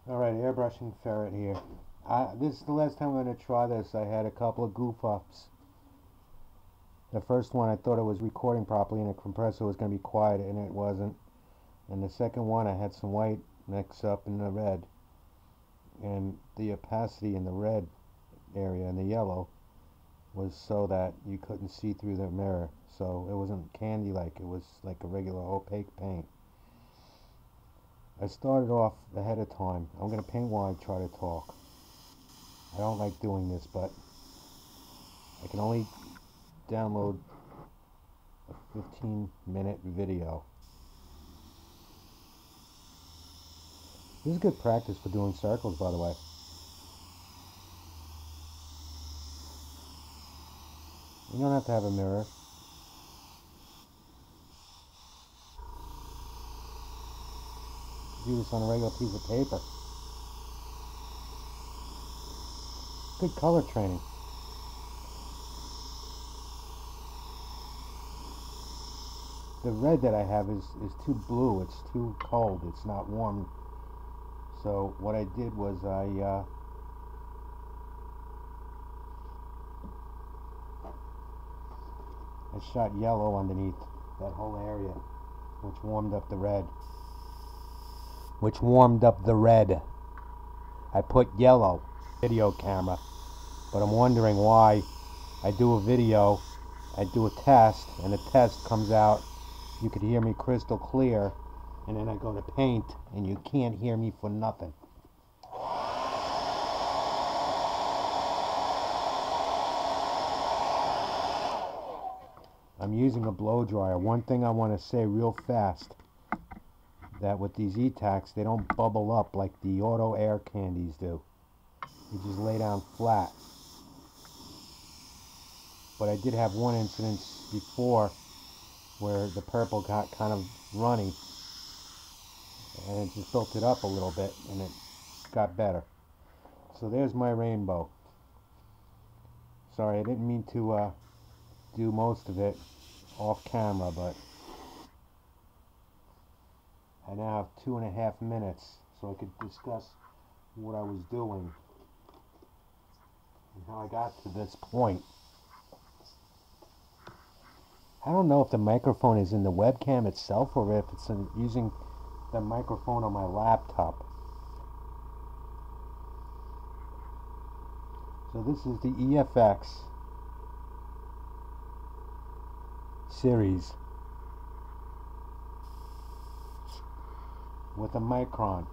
Alright, airbrushing ferret here. This is the last time I'm going to try this. I had a couple of goof ups. The first one I thought it was recording properly and the compressor was going to be quiet, and it wasn't. And the second one I had some white mix up in the red, and the opacity in the red area and the yellow was so that you couldn't see through the mirror. So it wasn't candy like, it was like a regular opaque paint. I started off ahead of time. I'm going to paint while I try to talk. I don't like doing this, but I can only download a 15-minute video. This is good practice for doing circles, by the way. You don't have to have a mirror. Do this on a regular piece of paper. Good color training. The red that I have is too blue. It's too cold. It's not warm. So what I did was I shot yellow underneath that whole area, which warmed up the red. I put yellow video camera, but I'm wondering why I do a video, I do a test, and the test comes out, you could hear me crystal clear, and then I go to paint, and you can't hear me for nothing. I'm using a blow dryer. One thing I want to say real fast, that with these etacs, they don't bubble up like the auto air candies do. You just lay down flat. But I did have one incident before where the purple got kind of runny, and it just built it up a little bit, and it got better. So there's my rainbow. Sorry, I didn't mean to do most of it off camera, but I now have 2.5 minutes so I could discuss what I was doing and how I got to this point. I don't know if the microphone is in the webcam itself or if it's using the microphone on my laptop. So this is the EFX series with a micron.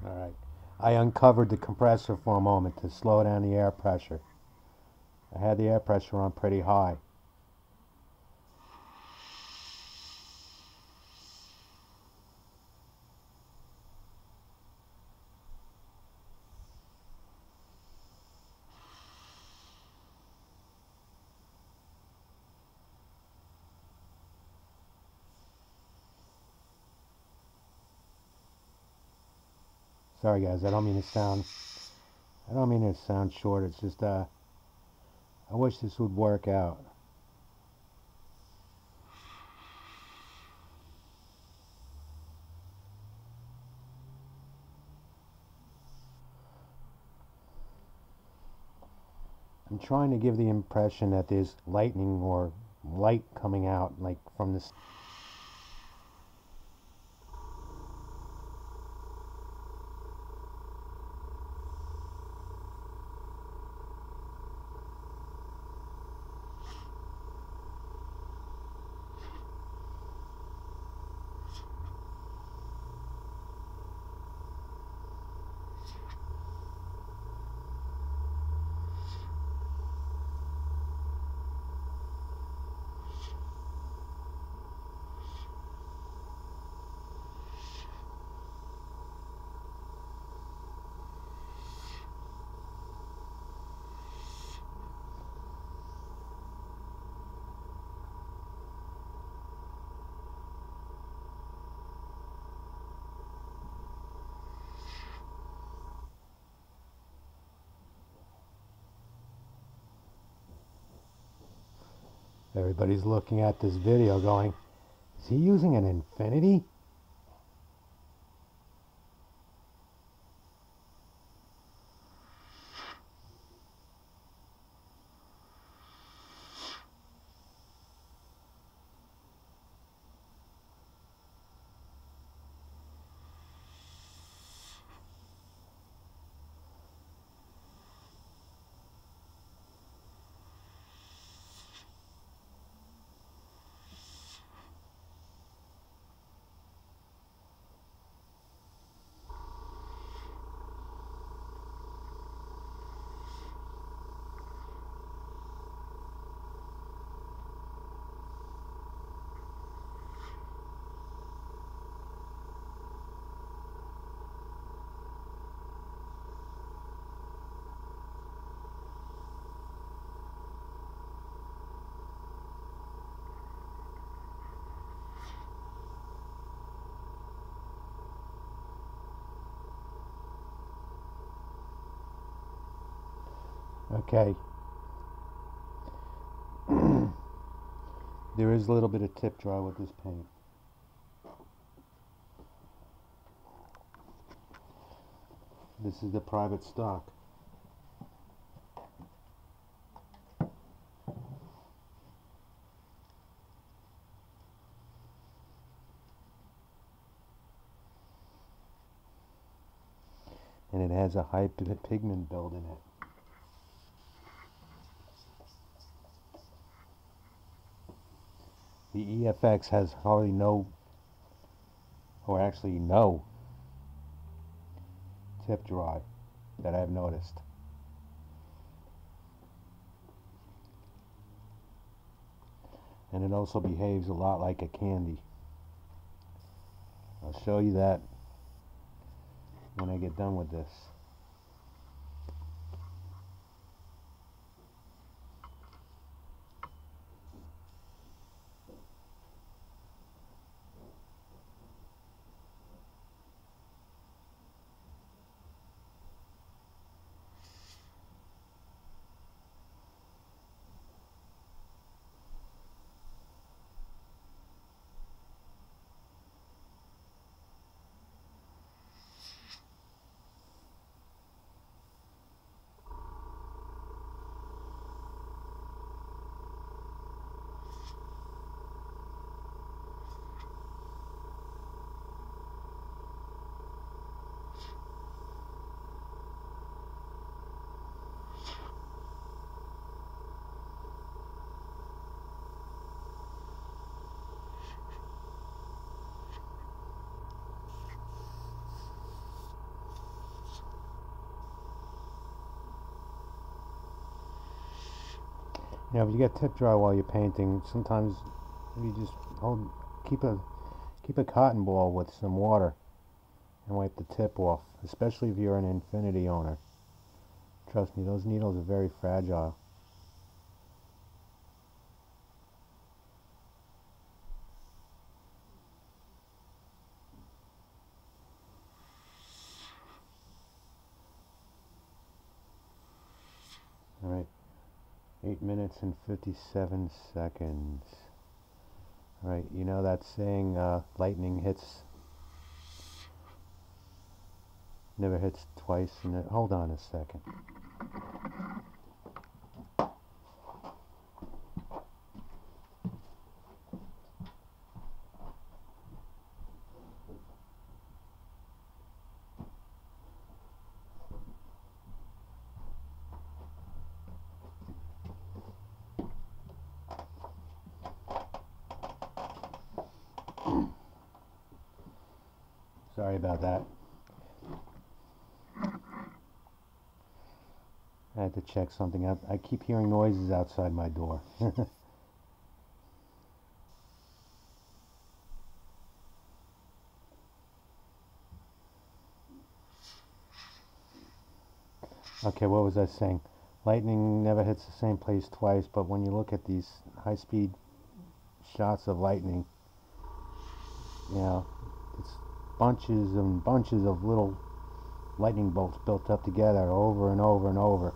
Alright, I uncovered the compressor for a moment to slow down the air pressure. I had the air pressure on pretty high. Sorry guys, I don't mean to sound short. It's just I wish this would work out. I'm trying to give the impression that there's lightning or light coming out, like from this. Everybody's looking at this video going, is he using an infinity? Okay. There is a little bit of tip dry with this paint. This is the private stock. And it has a high pigment build in it. The EFX has hardly no, or actually no, tip dry that I've noticed. And it also behaves a lot like a candy. I'll show you that when I get done with this. You know, if you get tip dry while you're painting, sometimes you just keep a cotton ball with some water and wipe the tip off, especially if you're an infinity owner. Trust me, those needles are very fragile. Alright, 8 minutes and 57 seconds. Alright, you know that saying, lightning never hits twice in it. Hold on a second. Sorry about that. I had to check something out. I keep hearing noises outside my door. Okay, what was I saying? Lightning never hits the same place twice, but when you look at these high-speed shots of lightning, you know, it's bunches and bunches of little lightning bolts built up together over and over and over.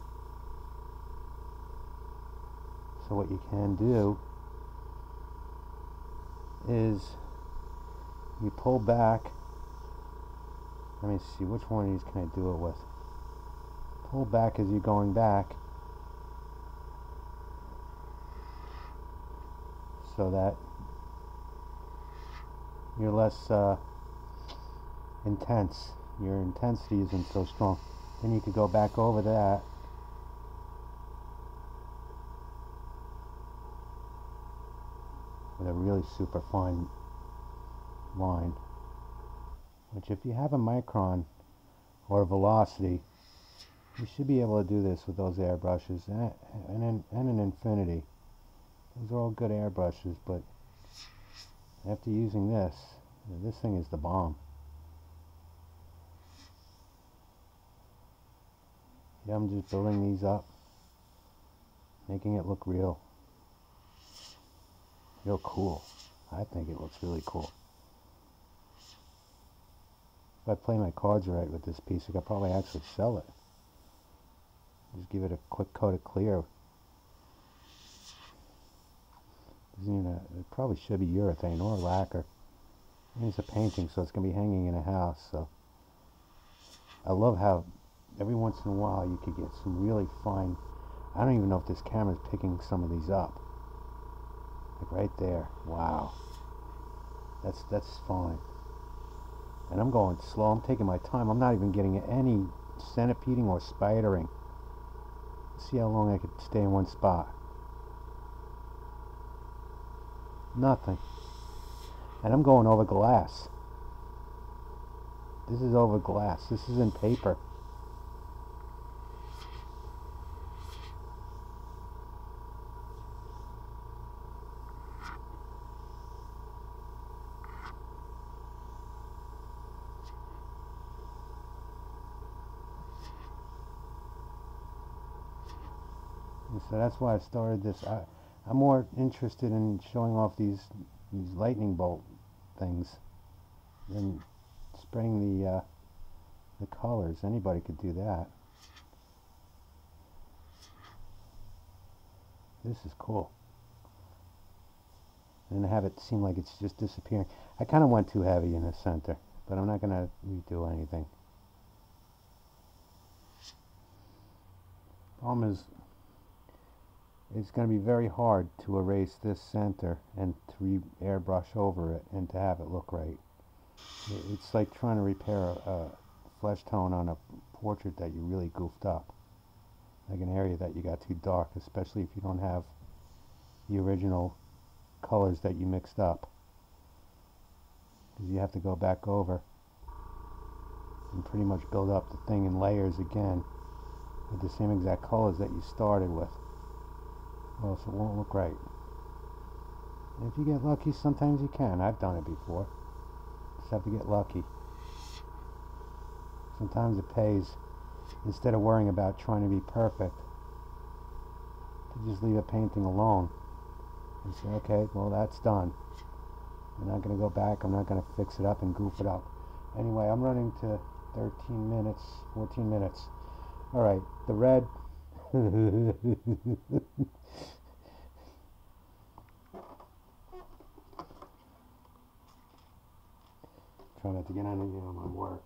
So what you can do is you pull back. Let me see, which one of these can I do it with? Pull back as you're going back so that you're less intense. Your intensity isn't so strong. Then you could go back over that. With a really super fine line. Which if you have a micron or a velocity, you should be able to do this with those airbrushes and an infinity. Those are all good airbrushes, but after using this thing is the bomb. Yeah, I'm just building these up, making it look real cool. I think it looks really cool. If I play my cards right with this piece, I could probably actually sell it. Just give it a quick coat of clear. It probably should be urethane or lacquer. I mean, it's a painting, so it's going to be hanging in a house. So I love how every once in a while you could get some really fine. I don't even know if this camera's picking some of these up. Like right there. Wow. That's fine. And I'm going slow. I'm taking my time. I'm not even getting any centipeding or spidering. See how long I could stay in one spot. Nothing. And I'm going over glass. This is over glass. This is in paper. And so that's why I started this. I'm more interested in showing off these lightning bolt things than spraying the colors. Anybody could do that. This is cool. And have it seem like it's just disappearing. I kind of went too heavy in the center, but I'm not going to redo anything. Problem is, it's going to be very hard to erase this center and to airbrush over it and to have it look right. It's like trying to repair a flesh tone on a portrait that you really goofed up. Like an area that you got too dark, especially if you don't have the original colors that you mixed up. Because you have to go back over and pretty much build up the thing in layers again with the same exact colors that you started with. Well, so it won't look right. And if you get lucky, sometimes you can. I've done it before. Just have to get lucky. Sometimes it pays, instead of worrying about trying to be perfect, to just leave a painting alone and say, okay, well, that's done. I'm not going to go back. I'm not going to fix it up and goof it up. Anyway, I'm running to 13 minutes, 14 minutes. All right, the red. Try not to get any on my work.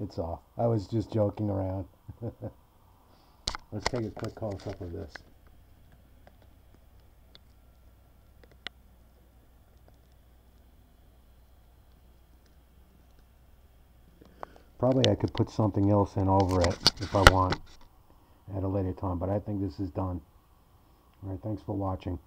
It's off. I was just joking around. Let's take a quick close-up of this. Probably I could put something else in over it if I want at a later time, but I think this is done. Alright, thanks for watching.